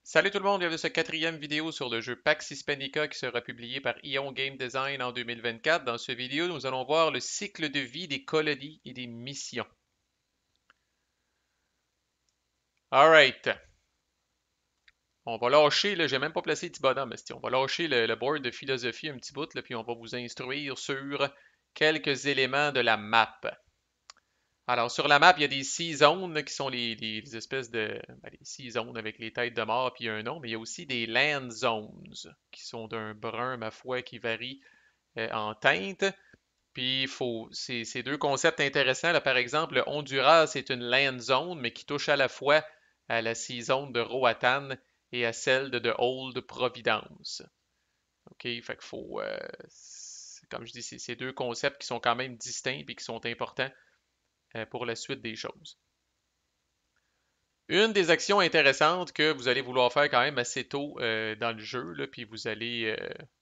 Salut tout le monde, bienvenue à cette quatrième vidéo sur le jeu Pax Hispanica qui sera publié par Ion Game Design en 2024. Dans cette vidéo, nous allons voir le cycle de vie des colonies et des missions. Alright, on va lâcher, là, j'ai même pas placé le petit bonhomme, esti. On va lâcher le board de philosophie un petit bout, là, puis on va vous instruire sur quelques éléments de la map. Alors, sur la map, il y a des sea zones là, qui sont les espèces de. Les sea zones avec les têtes de mort puis un nom, mais il y a aussi des land zones qui sont d'un brun, ma foi, qui varie en teinte. Puis, c'est deux concepts intéressants. Là. Par exemple, le Honduras, c'est une land zone, mais qui touche à la fois à la sea zone de Roatan et à celle de Old Providence. OK? Fait qu'il faut. Comme je dis, c'est ces deux concepts qui sont quand même distincts et qui sont importants pour la suite des choses. Une des actions intéressantes que vous allez vouloir faire quand même assez tôt dans le jeu, là, puis vous avez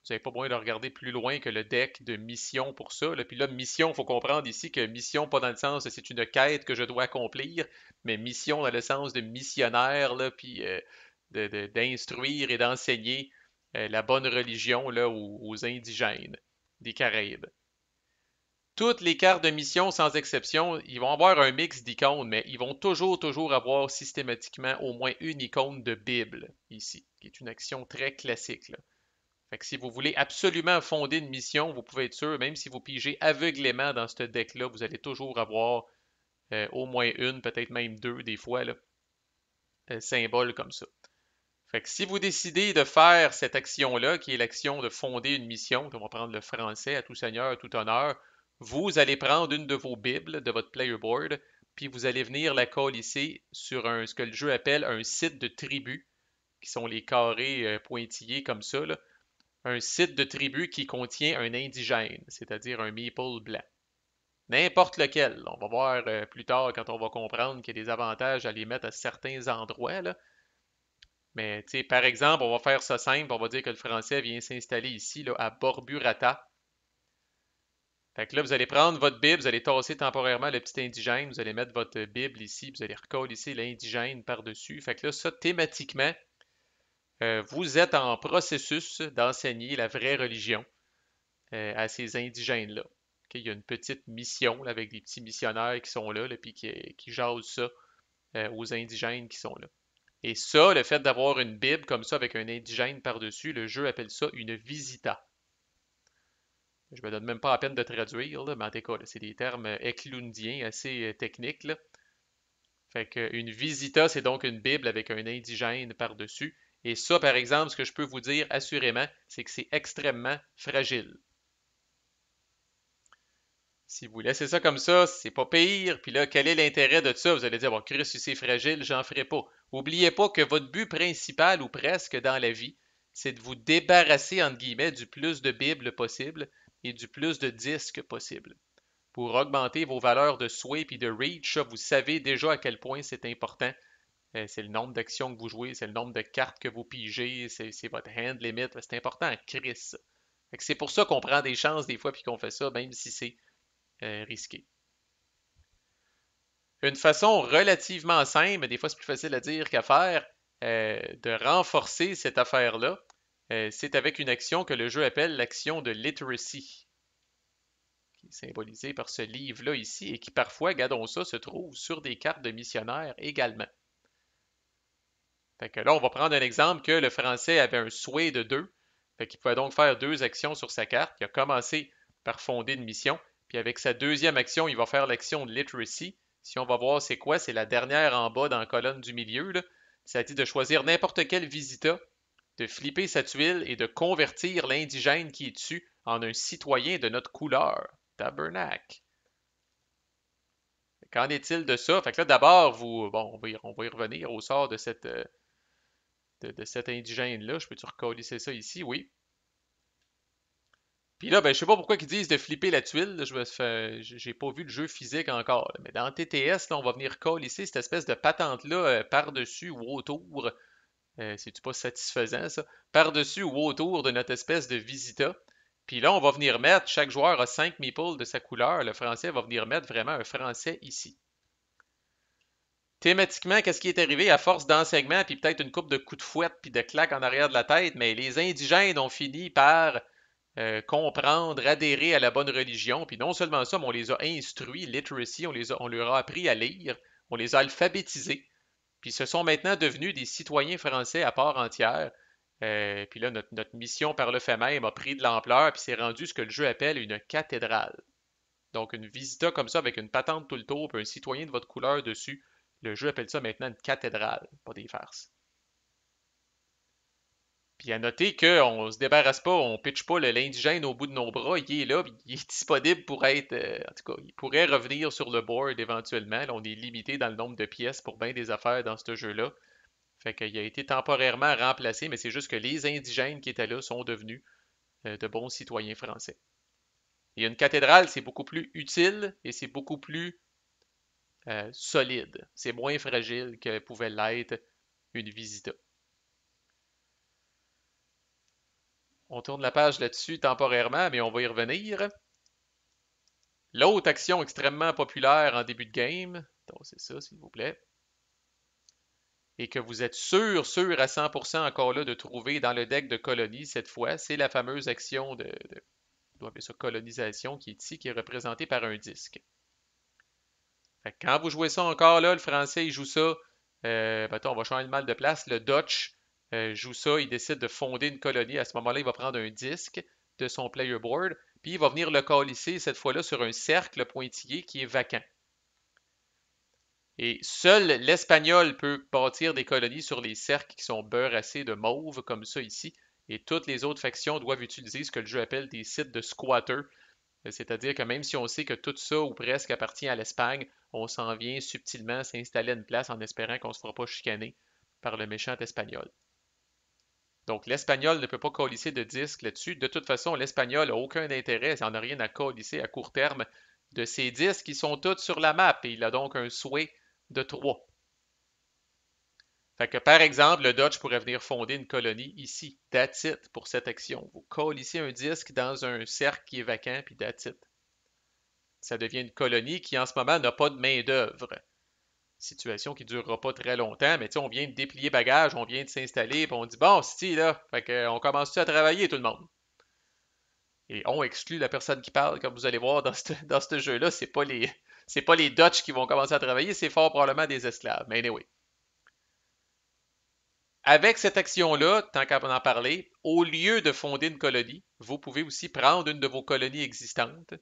pas besoin de regarder plus loin que le deck de mission pour ça. Là. Puis là, mission, il faut comprendre ici que mission, pas dans le sens de c'est une quête que je dois accomplir, mais mission dans le sens de missionnaire, là, puis d'instruire et d'enseigner la bonne religion là, aux indigènes des Caraïbes. Toutes les cartes de mission, sans exception, ils vont avoir un mix d'icônes, mais ils vont toujours avoir systématiquement au moins une icône de Bible ici, qui est une action très classique. Là. Fait que si vous voulez absolument fonder une mission, vous pouvez être sûr, même si vous pigez aveuglément dans ce deck-là, vous allez toujours avoir au moins une, peut-être même deux des fois, là, symboles comme ça. Fait que si vous décidez de faire cette action-là, qui est l'action de fonder une mission, on va prendre le français à tout seigneur, à tout honneur, vous allez prendre une de vos bibles de votre player board, puis vous allez venir la colisser sur ce que le jeu appelle un site de tribu, qui sont les carrés pointillés comme ça, là. Un site de tribu qui contient un indigène, c'est-à-dire un meeple blanc. N'importe lequel. On va voir plus tard quand on va comprendre qu'il y a des avantages à les mettre à certains endroits, là. Mais par exemple, on va faire ça simple, on va dire que le français vient s'installer ici là, à Borburata. Fait que là, vous allez prendre votre Bible, vous allez tasser temporairement le petit indigène, vous allez mettre votre Bible ici, vous allez recoller ici l'indigène par-dessus. Fait que là, ça, thématiquement, vous êtes en processus d'enseigner la vraie religion à ces indigènes-là. Ok, il y a une petite mission là, avec des petits missionnaires qui sont là, puis qui jasent ça aux indigènes qui sont là. Et ça, le fait d'avoir une Bible comme ça avec un indigène par-dessus, le jeu appelle ça une visita. Je me donne même pas la peine de traduire, là, mais en tout cas, c'est des termes eklundiens assez techniques. Là. Fait qu'une visita, c'est donc une Bible avec un indigène par-dessus. Et ça, par exemple, ce que je peux vous dire assurément, c'est que c'est extrêmement fragile. Si vous laissez ça comme ça, c'est pas pire. Puis là, quel est l'intérêt de ça? Vous allez dire, bon, Chris, si c'est fragile, j'en ferai pas. N'oubliez pas que votre but principal, ou presque dans la vie, c'est de vous débarrasser, entre guillemets, du plus de Bibles possible et du plus de disques possible. Pour augmenter vos valeurs de sway et de reach, ça, vous savez déjà à quel point c'est important. C'est le nombre d'actions que vous jouez, c'est le nombre de cartes que vous pigez, c'est votre hand limit. C'est important, Chris. C'est pour ça qu'on prend des chances des fois puis qu'on fait ça, même si c'est risqué. Une façon relativement simple, mais des fois c'est plus facile à dire qu'à faire, de renforcer cette affaire-là, c'est avec une action que le jeu appelle l'action de literacy, qui est symbolisée par ce livre-là ici, et qui parfois, gardons ça, se trouve sur des cartes de missionnaires également. Fait que là, on va prendre un exemple que le français avait un sway de 2, fait qu'il pouvait donc faire deux actions sur sa carte. Il a commencé par fonder une mission, puis avec sa deuxième action, il va faire l'action de literacy. Si on va voir c'est quoi, c'est la dernière en bas dans la colonne du milieu. Là. Ça dit de choisir n'importe quel visita, de flipper sa tuile et de convertir l'indigène qui est dessus en un citoyen de notre couleur. Tabernacle. Qu'en est-il de ça? Fait que là, d'abord, bon, on va y revenir au sort de cet indigène-là. Je peux-tu recolisser ça ici? Oui. Puis là, ben, je sais pas pourquoi ils disent de flipper la tuile. Là, j'ai pas vu le jeu physique encore. Là. Mais dans TTS, là, on va venir colisser cette espèce de patente-là par-dessus ou autour. C'est-tu pas satisfaisant, ça? Par-dessus ou autour de notre espèce de visita. Puis là, on va venir mettre, chaque joueur a 5 meeples de sa couleur. Le français va venir mettre vraiment un français ici. Thématiquement, qu'est-ce qui est arrivé à force d'enseignement, puis peut-être une coupe de coups de fouette, puis de claques en arrière de la tête, mais les indigènes ont fini par comprendre, adhérer à la bonne religion, puis non seulement ça, mais on les a instruits, literacy, on leur a appris à lire, on les a alphabétisés, puis ce sont maintenant devenus des citoyens français à part entière. Puis là, notre mission par le fait même a pris de l'ampleur, puis c'est rendu ce que le jeu appelle une cathédrale. Donc, une visita comme ça, avec une patente tout le tour, puis un citoyen de votre couleur dessus, le jeu appelle ça maintenant une cathédrale, pas des farces. Puis à noter qu'on ne se débarrasse pas, on pitche pas l'indigène au bout de nos bras, il est là, puis il est disponible pour être. En tout cas, il pourrait revenir sur le board éventuellement. Là, on est limité dans le nombre de pièces pour bien des affaires dans ce jeu-là. Fait qu'il a été temporairement remplacé, mais c'est juste que les indigènes qui étaient là sont devenus de bons citoyens français. Et une cathédrale, c'est beaucoup plus utile et c'est beaucoup plus solide. C'est moins fragile que pouvait l'être une visita. On tourne la page là-dessus temporairement, mais on va y revenir. L'autre action extrêmement populaire en début de game, donc c'est ça, s'il vous plaît, et que vous êtes sûr à 100% encore là de trouver dans le deck de colonie cette fois, c'est la fameuse action on doit appeler ça colonisation, qui est ici, qui est représentée par un disque. Fait que quand vous jouez ça encore là, le français il joue ça, on va changer le mal de place, le Dutch joue ça, il décide de fonder une colonie, à ce moment-là, il va prendre un disque de son player board, puis il va venir le calisser cette fois-là sur un cercle pointillé qui est vacant. Et seul l'Espagnol peut bâtir des colonies sur les cercles qui sont beurrassés de mauve, comme ça ici, et toutes les autres factions doivent utiliser ce que le jeu appelle des sites de squatters, c'est-à-dire que même si on sait que tout ça ou presque appartient à l'Espagne, on s'en vient subtilement s'installer à une place en espérant qu'on ne se fera pas chicaner par le méchant espagnol. Donc l'espagnol ne peut pas colisser de disques là-dessus. De toute façon, l'espagnol n'a aucun intérêt, il n'en a rien à colisser à court terme de ces disques qui sont tous sur la map et il a donc un souhait de 3. Fait que par exemple, le Dutch pourrait venir fonder une colonie ici, that's it, pour cette action. Vous colissez un disque dans un cercle qui est vacant, puis that's it. Ça devient une colonie qui en ce moment n'a pas de main-d'œuvre. Situation qui ne durera pas très longtemps, mais tu sais, on vient de déplier bagage, on vient de s'installer, puis on dit bon, si là, fait que, on commence-tu à travailler tout le monde? Et on exclut la personne qui parle, comme vous allez voir dans ce jeu-là, c'est pas les Dutch qui vont commencer à travailler, c'est fort probablement des esclaves. Mais anyway. Avec cette action-là, tant qu'à en parler, au lieu de fonder une colonie, vous pouvez aussi prendre une de vos colonies existantes,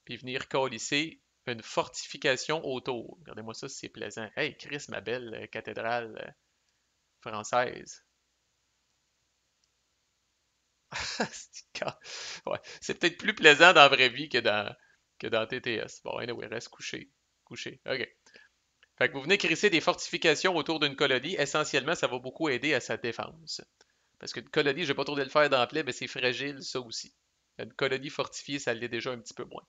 puis venir colisser une fortification autour. Regardez-moi ça, c'est plaisant. Hey, Chris, ma belle cathédrale française. Ouais, c'est peut-être plus plaisant dans la vraie vie que dans TTS. Bon, anyway, reste couché. Couché. OK. Fait que vous venez crisser des fortifications autour d'une colonie. Essentiellement, ça va beaucoup aider à sa défense. Parce qu'une colonie, je vais pas trop le faire d'emblée, mais c'est fragile, ça aussi. Une colonie fortifiée, ça l'est déjà un petit peu moins.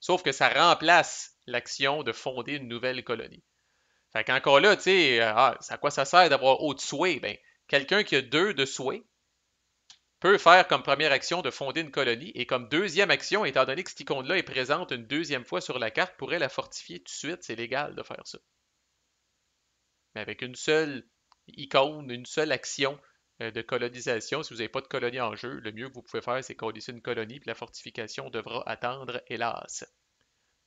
Sauf que ça remplace l'action de fonder une nouvelle colonie. Fait qu'encore là, tu sais, à quoi ça sert d'avoir autre souhait? Ben, quelqu'un qui a 2 de souhait peut faire comme première action de fonder une colonie et comme deuxième action, étant donné que cette icône-là est présente une deuxième fois sur la carte, pourrait la fortifier tout de suite, c'est légal de faire ça. Mais avec une seule icône, une seule action de colonisation, si vous n'avez pas de colonie en jeu, le mieux que vous pouvez faire, c'est coller une colonie, puis la fortification devra attendre, hélas.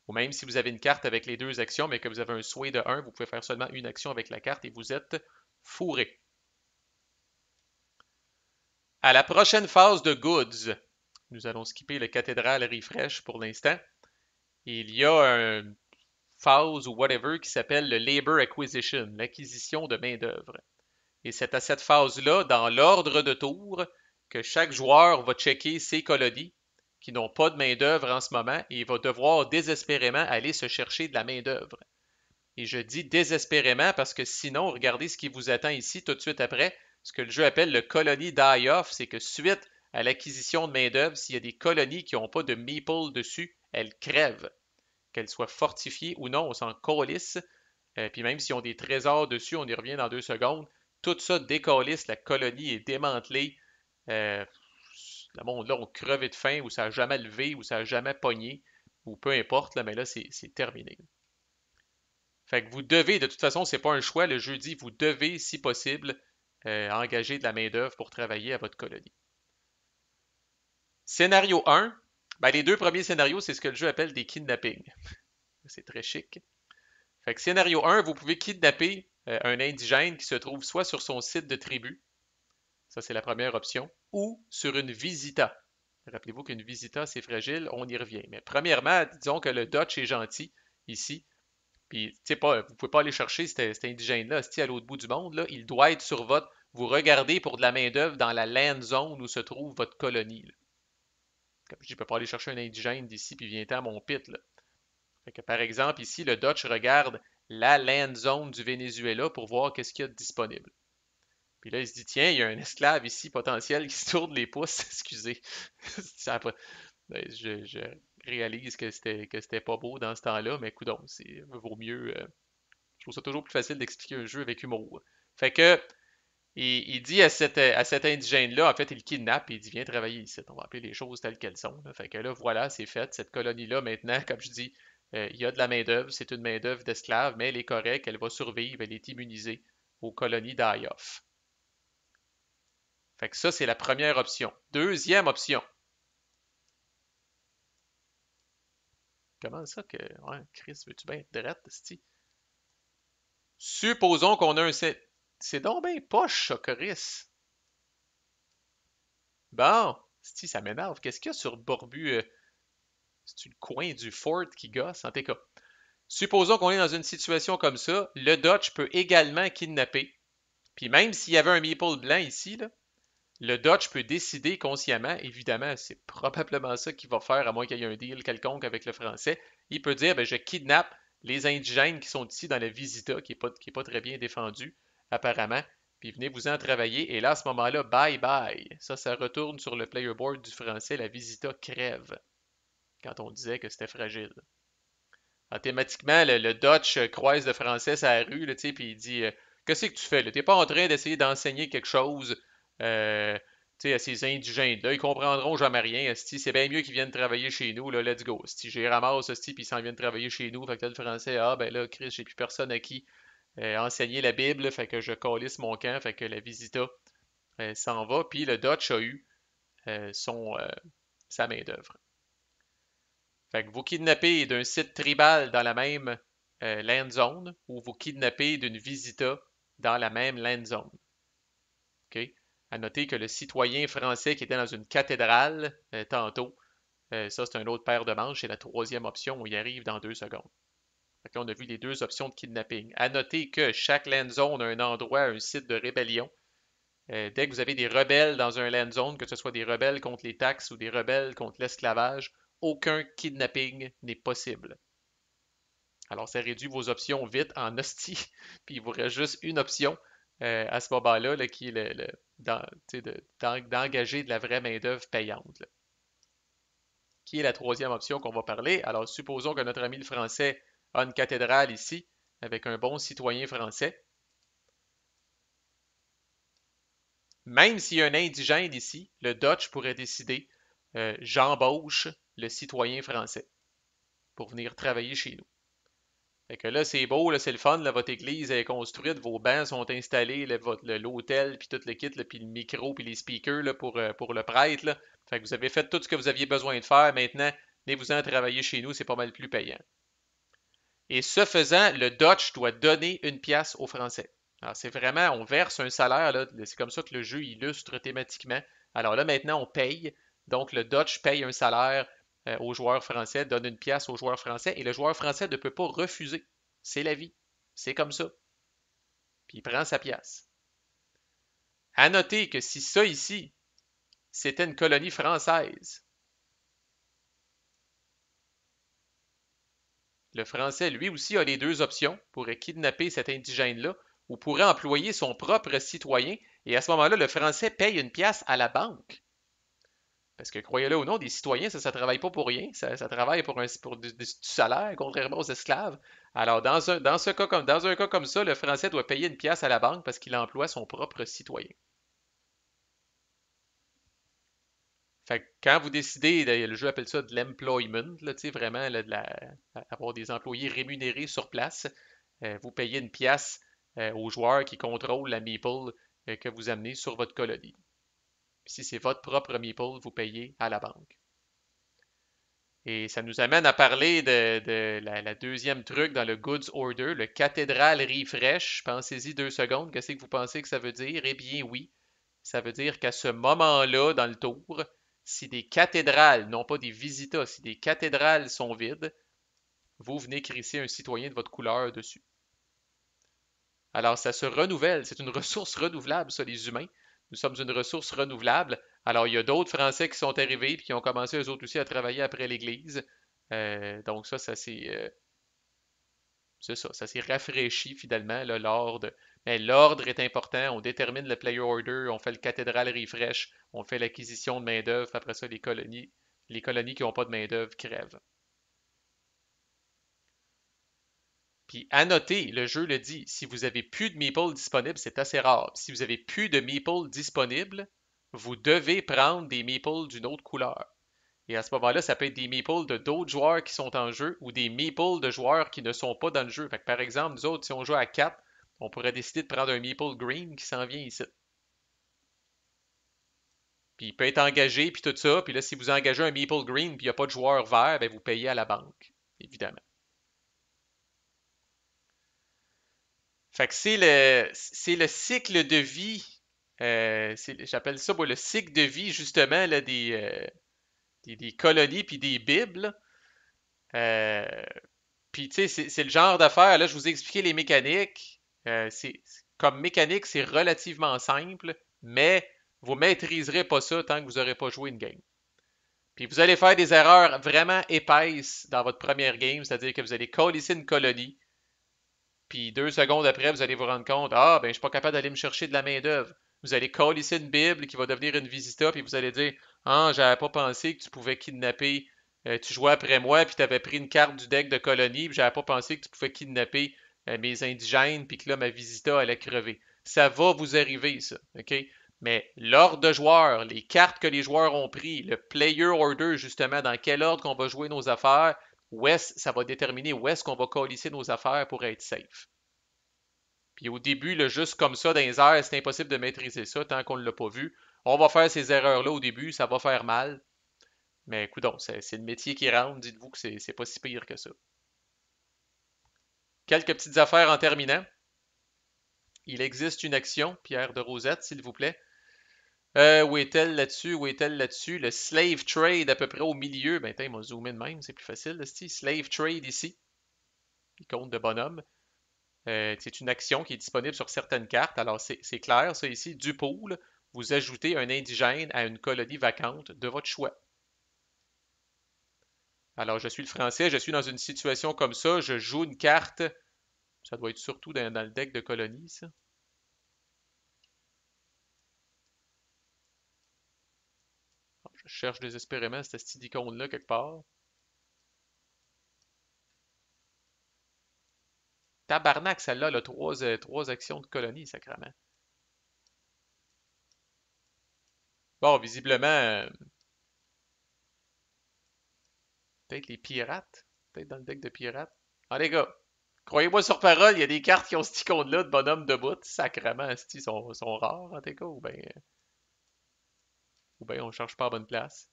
Ou même si vous avez une carte avec les 2 actions, mais que vous avez un souhait de 1, vous pouvez faire seulement une action avec la carte et vous êtes fourré. À la prochaine phase de Goods, nous allons skipper le cathédrale refresh pour l'instant. Il y a une phase ou whatever qui s'appelle le Labor Acquisition, l'acquisition de main-d'œuvre. Et c'est à cette phase-là, dans l'ordre de tour, que chaque joueur va checker ses colonies qui n'ont pas de main-d'œuvre en ce moment et il va devoir désespérément aller se chercher de la main-d'œuvre. Et je dis désespérément parce que sinon, regardez ce qui vous attend ici tout de suite après. Ce que le jeu appelle le colony die-off, c'est que suite à l'acquisition de main-d'œuvre, s'il y a des colonies qui n'ont pas de meeple dessus, elles crèvent. Qu'elles soient fortifiées ou non, on s'en calisse. Puis même s'ils ont des trésors dessus, on y revient dans 2 secondes. Tout ça décalisse, la colonie est démantelée. Le monde là, on crevé de faim, ou ça n'a jamais levé, ou ça n'a jamais pogné, ou peu importe, là, mais là, c'est terminé. Fait que vous devez, de toute façon, c'est pas un choix, le jeu dit, vous devez, si possible, engager de la main-d'œuvre pour travailler à votre colonie. Scénario 1, ben, les deux premiers scénarios, c'est ce que le jeu appelle des kidnappings. C'est très chic. Fait que scénario 1, vous pouvez kidnapper un indigène qui se trouve soit sur son site de tribu, ça c'est la première option, ou sur une visita. Rappelez-vous qu'une visita, c'est fragile, on y revient. Mais premièrement, disons que le Dutch est gentil ici, puis vous pouvez pas aller chercher cet indigène-là, à l'autre bout du monde, là, il doit être sur votre. Vous regardez pour de la main-d'œuvre dans la land zone où se trouve votre colonie. Là. Comme je dis, je peux pas aller chercher un indigène d'ici puis viens-t'en à mon pit. Là. Fait que, par exemple, ici, le Dutch regarde la land zone du Venezuela pour voir qu'est-ce qu'il y a de disponible. Puis là, il se dit, tiens, il y a un esclave ici potentiel qui se tourne les pouces. Excusez. Je réalise que c'était pas beau dans ce temps-là, mais écoute, vaut mieux. Je trouve ça toujours plus facile d'expliquer un jeu avec humour. Fait que, il dit à cet indigène-là, en fait, il le kidnappe et il dit, viens travailler ici. On va appeler les choses telles qu'elles sont. Là. Fait que là, voilà, c'est fait. Cette colonie-là, maintenant, comme je dis, il y a de la main-d'œuvre. C'est une main-d'œuvre d'esclave, mais elle est correcte, elle va survivre, elle est immunisée aux colonies d'Ayof. Fait que ça, c'est la première option. Deuxième option. Comment ça que. Ouais, Chris, veux-tu bien être drette, c'ti? Supposons qu'on a un. C'est donc bien poche, ça, Chris. Bon, c'ti, ça m'énerve. Qu'est-ce qu'il y a sur le borbu? C'est-tu le coin du fort qui gosse? En tout cas. Supposons qu'on est dans une situation comme ça. Le Dutch peut également kidnapper. Puis même s'il y avait un meeple blanc ici, là, le Dutch peut décider consciemment, évidemment, c'est probablement ça qu'il va faire, à moins qu'il y ait un deal quelconque avec le français. Il peut dire, ben, je kidnappe les indigènes qui sont ici dans la visita, qui est pas très bien défendue, apparemment, puis venez-vous-en travailler. Et là, à ce moment-là, bye bye. Ça retourne sur le player board du français, la visita crève, quand on disait que c'était fragile. Alors, thématiquement, le Dutch croise le français sur la rue, là, puis il dit qu'est-ce que tu fais? Tu n'es pas en train d'essayer d'enseigner quelque chose euh, à ces indigènes-là. Ils comprendront jamais rien. Esti. C'est bien mieux qu'ils viennent travailler chez nous. Là, let's go. Si j'ai ramasse, esti, puis ils s'en viennent travailler chez nous. Fait que là, le français, ah ben là, Chris, j'ai plus personne à qui enseigner la Bible. Fait que je calisse mon camp. Fait que la visita s'en va. Puis le Dutch a eu son, sa main-d'œuvre. Fait que vous kidnappez d'un site tribal dans la même land zone ou vous kidnappez d'une visita dans la même land zone. OK? À noter que le citoyen français qui était dans une cathédrale tantôt, ça c'est un autre paire de manches, c'est la troisième option, on y arrive dans 2 secondes. Fait que là, on a vu les deux options de kidnapping. À noter que chaque land zone a un endroit, un site de rébellion. Dès que vous avez des rebelles dans un land zone, que ce soit des rebelles contre les taxes ou des rebelles contre l'esclavage, aucun kidnapping n'est possible. Alors, ça réduit vos options vite en hostie, puis il vous reste juste une option à ce moment-là, là, qui est d'engager de la vraie main-d'œuvre payante, là, qui est la troisième option qu'on va parler. Alors, supposons que notre ami le français a une cathédrale ici, avec un bon citoyen français. Même s'il y a un indigène ici, le Dutch pourrait décider j'embauche le citoyen français pour venir travailler chez nous. Fait que là, c'est beau, là, c'est le fun, là, votre église est construite, vos bancs sont installés, l'hôtel, puis tout le kit, puis le micro, puis les speakers là, pour le prêtre. Là. Fait que vous avez fait tout ce que vous aviez besoin de faire. Maintenant, venez-vous-en travailler chez nous, c'est pas mal plus payant. Et ce faisant, le Dutch doit donner une pièce aux Français. Alors, c'est vraiment, on verse un salaire, là, c'est comme ça que le jeu illustre thématiquement. Alors là, maintenant, on paye. Donc, le Dutch paye un salaire aux joueurs français, donne une pièce aux joueurs français, et le joueur français ne peut pas refuser. C'est la vie. C'est comme ça. Puis il prend sa pièce. À noter que si ça ici, c'était une colonie française, le français, lui aussi, a les deux options, pourrait kidnapper cet indigène-là ou pourrait employer son propre citoyen, et à ce moment-là, le français paye une pièce à la banque. Parce que croyez-le ou non, des citoyens, ça ne travaille pas pour rien, ça travaille pour du salaire, contrairement aux esclaves. Alors, dans un cas comme ça, le français doit payer une pièce à la banque parce qu'il emploie son propre citoyen. Fait que quand vous décidez, le jeu appelle ça de l'employment, là, vraiment avoir des employés rémunérés sur place, vous payez une pièce au joueur qui contrôle la meeple que vous amenez sur votre colonie. Puis si c'est votre propre meeple, vous payez à la banque. Et ça nous amène à parler de la deuxième truc dans le Goods Order, le cathédrale refresh. Pensez-y 2 secondes. Qu'est-ce que vous pensez que ça veut dire? Eh bien oui, ça veut dire qu'à ce moment-là, dans le tour, si des cathédrales, non pas des visitas, si des cathédrales sont vides, vous venez crisser un citoyen de votre couleur dessus. Alors ça se renouvelle, c'est une ressource renouvelable, ça, les humains. Nous sommes une ressource renouvelable. Alors il y a d'autres Français qui sont arrivés et qui ont commencé eux autres aussi à travailler après l'Église. Donc c'est ça, ça s'est rafraîchi finalement, là, l'ordre. Mais l'ordre est important, on détermine le player order, on fait le cathédrale refresh, on fait l'acquisition de main-d'œuvre, après ça, les colonies qui n'ont pas de main-d'œuvre crèvent. Puis à noter, le jeu le dit, si vous avez plus de meeple disponibles, c'est assez rare. Si vous avez plus de meeple disponibles, vous devez prendre des meeples d'une autre couleur. Et à ce moment-là, ça peut être des meeples de d'autres joueurs qui sont en jeu ou des meeples de joueurs qui ne sont pas dans le jeu. Fait que par exemple, nous autres, si on joue à 4, on pourrait décider de prendre un meeple green qui s'en vient ici. Puis il peut être engagé, puis tout ça. Puis là, si vous engagez un meeple green, puis il n'y a pas de joueur vert, ben vous payez à la banque, évidemment. Fait que c'est le cycle de vie. J'appelle ça moi, le cycle de vie, justement, là, des colonies puis des bibles. Euh, Puis, tu sais, c'est le genre d'affaire, là, je vous ai expliqué les mécaniques. Comme mécanique, c'est relativement simple, mais vous maîtriserez pas ça tant que vous n'aurez pas joué une game. Puis vous allez faire des erreurs vraiment épaisses dans votre première game, c'est-à-dire que vous allez colisser une colonie, puis 2 secondes après, vous allez vous rendre compte, ah, ben, je suis pas capable d'aller me chercher de la main-d'œuvre. Vous allez colisser une Bible qui va devenir une visita, puis vous allez dire, ah, j'avais pas pensé que tu pouvais kidnapper, tu jouais après moi, puis tu avais pris une carte du deck de colonie, puis j'avais pas pensé que tu pouvais kidnapper mes indigènes, puis que là, ma visita allait crever. Ça va vous arriver, ça, OK? Mais l'ordre de joueurs, les cartes que les joueurs ont pris, le player order, justement, dans quel ordre qu'on va jouer nos affaires, ça va déterminer où est-ce qu'on va colisser nos affaires pour être safe. Puis au début, là, juste comme ça, dans les airs, c'est impossible de maîtriser ça tant qu'on ne l'a pas vu. On va faire ces erreurs-là au début, ça va faire mal. Mais écoute, c'est le métier qui rentre, dites-vous que c'est pas si pire que ça. Quelques petites affaires en terminant. Il existe une action, Pierre de Rosette, s'il vous plaît. Où est-elle là-dessus? Où est-elle là-dessus? Le slave trade à peu près au milieu. Ben, il m'a zoomé de même, c'est plus facile, là, slave trade ici. Icône de bonhomme. C'est une action qui est disponible sur certaines cartes. Alors, c'est clair, ça ici, du pool, vous ajoutez un indigène à une colonie vacante de votre choix. Alors, je suis le français, je suis dans une situation comme ça, je joue une carte, ça doit être surtout dans le deck de colonie, ça. Je cherche désespérément cette petite icône-là quelque part. Tabarnak, celle-là, elle a trois actions de colonie, sacrément. Bon, visiblement, peut-être les pirates. Peut-être dans le deck de pirates. Ah, les gars, croyez-moi sur parole, il y a des cartes qui ont cette icône-là de bonhomme de bout. Sacrément, ils sont rares, en tout cas, ou bien on ne cherche pas à bonne place.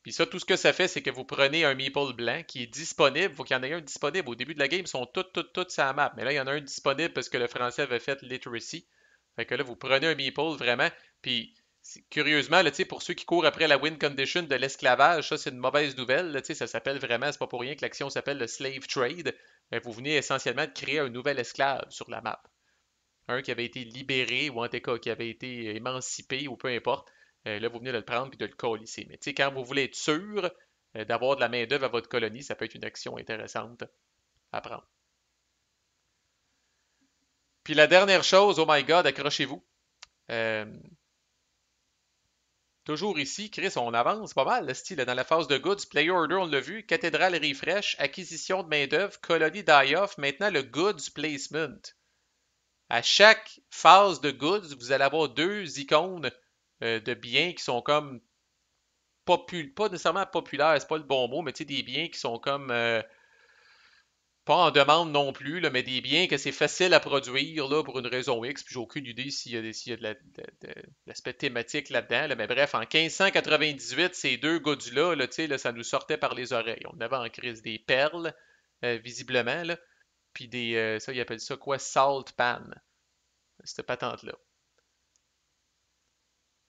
Puis ça, tout ce que ça fait, c'est que vous prenez un meeple blanc qui est disponible. Il faut qu'il y en ait un disponible. Au début de la game, ils sont toutes sur la map. Mais là, il y en a un disponible parce que le français avait fait literacy. Fait que là, vous prenez un meeple vraiment. Puis curieusement, là, pour ceux qui courent après la win condition de l'esclavage, ça, c'est une mauvaise nouvelle. Là, ça s'appelle vraiment, c'est pas pour rien que l'action s'appelle le slave trade. Vous venez essentiellement de créer un nouvel esclave sur la map. Un qui avait été libéré ou en tout cas qui avait été émancipé ou peu importe. Là, vous venez de le prendre et de le colisser. Mais quand vous voulez être sûr d'avoir de la main-d'œuvre à votre colonie, ça peut être une action intéressante à prendre. Puis la dernière chose, oh my god, accrochez-vous. Euh, Toujours ici, Chris, on avance pas mal, le style, dans la phase de goods. Player order, on l'a vu. Cathédrale refresh, acquisition de main-d'œuvre, colonie die-off. Maintenant, le goods placement. À chaque phase de goods, vous allez avoir deux icônes de biens qui sont comme pas nécessairement populaires, c'est pas le bon mot, mais des biens qui sont comme Pas en demande non plus, là, mais des biens que c'est facile à produire là, pour une raison X, puis j'ai aucune idée s'il y a de l'aspect thématique là-dedans, là, mais bref, en 1598, ces deux godus-là, là, tu sais, là, ça nous sortait par les oreilles. On avait en crise des perles, visiblement, là, puis ça, ils appellent ça quoi? Salt pan, cette patente-là.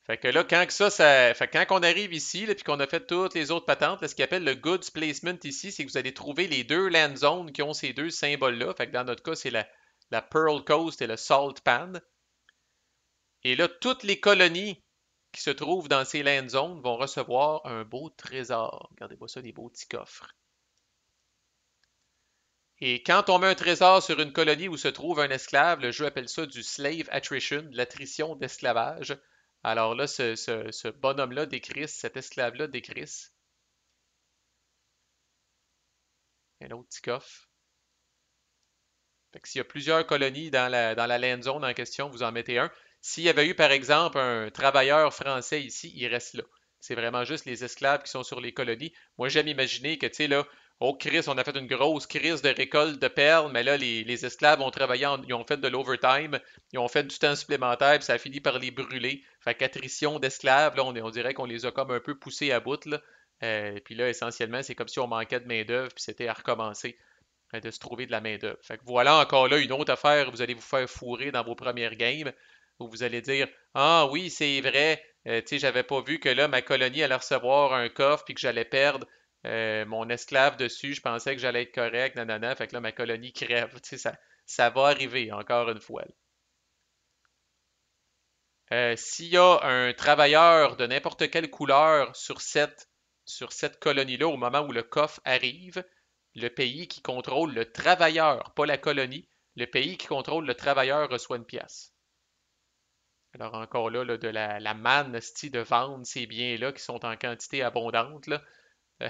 Fait que là, fait que quand on arrive ici, là, puis qu'on a fait toutes les autres patentes, là, ce qu'ils appelle le goods placement ici, c'est que vous allez trouver les deux land zones qui ont ces deux symboles-là. Fait que dans notre cas, c'est la Pearl Coast et le Salt Pan. Et là, toutes les colonies qui se trouvent dans ces land zones vont recevoir un beau trésor. Regardez-moi ça, des beaux petits coffres. Et quand on met un trésor sur une colonie où se trouve un esclave, le jeu appelle ça du slave attrition, de l'attrition d'esclavage. Alors là, ce bonhomme-là décrisse, cet esclave-là décrisse. Un autre petit coffre. Fait que s'il y a plusieurs colonies dans la land zone en question, vous en mettez un. S'il y avait eu, par exemple, un travailleur français ici, il reste là. C'est vraiment juste les esclaves qui sont sur les colonies. Moi, j'aime imaginer que, tu sais, là, oh Chris, on a fait une grosse crise de récolte de perles, mais là, les esclaves ont travaillé, ils ont fait de l'overtime, ils ont fait du temps supplémentaire, puis ça a fini par les brûler. Fait qu'attrition d'esclaves, là, on dirait qu'on les a comme un peu poussés à bout, là. Puis là, essentiellement, c'est comme si on manquait de main-d'œuvre, puis c'était à recommencer de se trouver de la main-d'œuvre. Fait que voilà encore là une autre affaire, vous allez vous faire fourrer dans vos premières games, où vous allez dire ah oui, c'est vrai, tu sais, j'avais pas vu que là, ma colonie allait recevoir un coffre puis que j'allais perdre mon esclave dessus, je pensais que j'allais être correct, nanana, fait que là, ma colonie crève. Tu sais, ça va arriver encore une fois. S'il y a un travailleur de n'importe quelle couleur sur cette colonie-là au moment où le coffre arrive, le pays qui contrôle le travailleur, pas la colonie, le pays qui contrôle le travailleur reçoit une pièce. Alors encore là, de la manne de vendre ces biens-là qui sont en quantité abondante, là. Euh,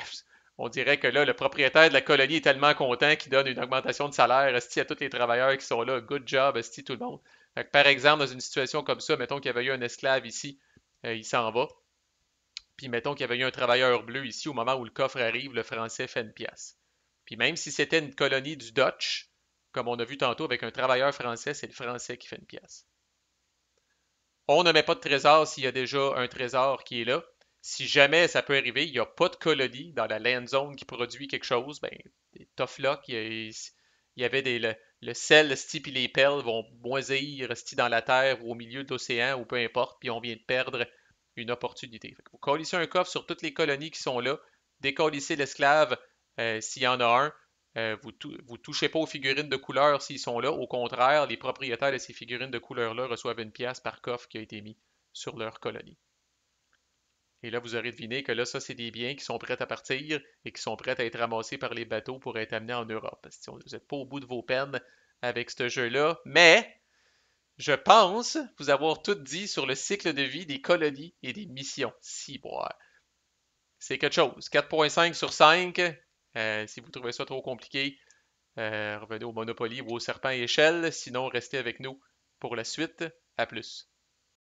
on dirait que là, le propriétaire de la colonie est tellement content qu'il donne une augmentation de salaire à tous les travailleurs qui sont là. Good job, tout le monde. Fait que, par exemple, dans une situation comme ça, mettons qu'il y avait eu un esclave ici, il s'en va. Puis mettons qu'il y avait eu un travailleur bleu ici, au moment où le coffre arrive, le français fait une pièce. Puis même si c'était une colonie du Dutch, comme on a vu tantôt avec un travailleur français, c'est le français qui fait une pièce. On ne met pas de trésor s'il y a déjà un trésor qui est là. Si jamais ça peut arriver, il n'y a pas de colonie dans la land zone qui produit quelque chose, ben, tough luck, il y avait le sel, puis les perles vont moisir dans la terre ou au milieu de l'océan ou peu importe, puis on vient de perdre une opportunité. Fait que vous collissez un coffre sur toutes les colonies qui sont là, décollissez l'esclave s'il y en a un, vous touchez pas aux figurines de couleur s'ils sont là. Au contraire, les propriétaires de ces figurines de couleur-là reçoivent une pièce par coffre qui a été mis sur leur colonie. Et là, vous aurez deviné que là, ça, c'est des biens qui sont prêts à partir et qui sont prêts à être ramassés par les bateaux pour être amenés en Europe. Parce que vous n'êtes pas au bout de vos peines avec ce jeu-là, mais je pense vous avoir tout dit sur le cycle de vie des colonies et des missions. Si, bon, c'est quelque chose. 4.5 sur 5. Si vous trouvez ça trop compliqué, revenez au Monopoly ou au Serpent et Échelle. Sinon, restez avec nous pour la suite. À plus.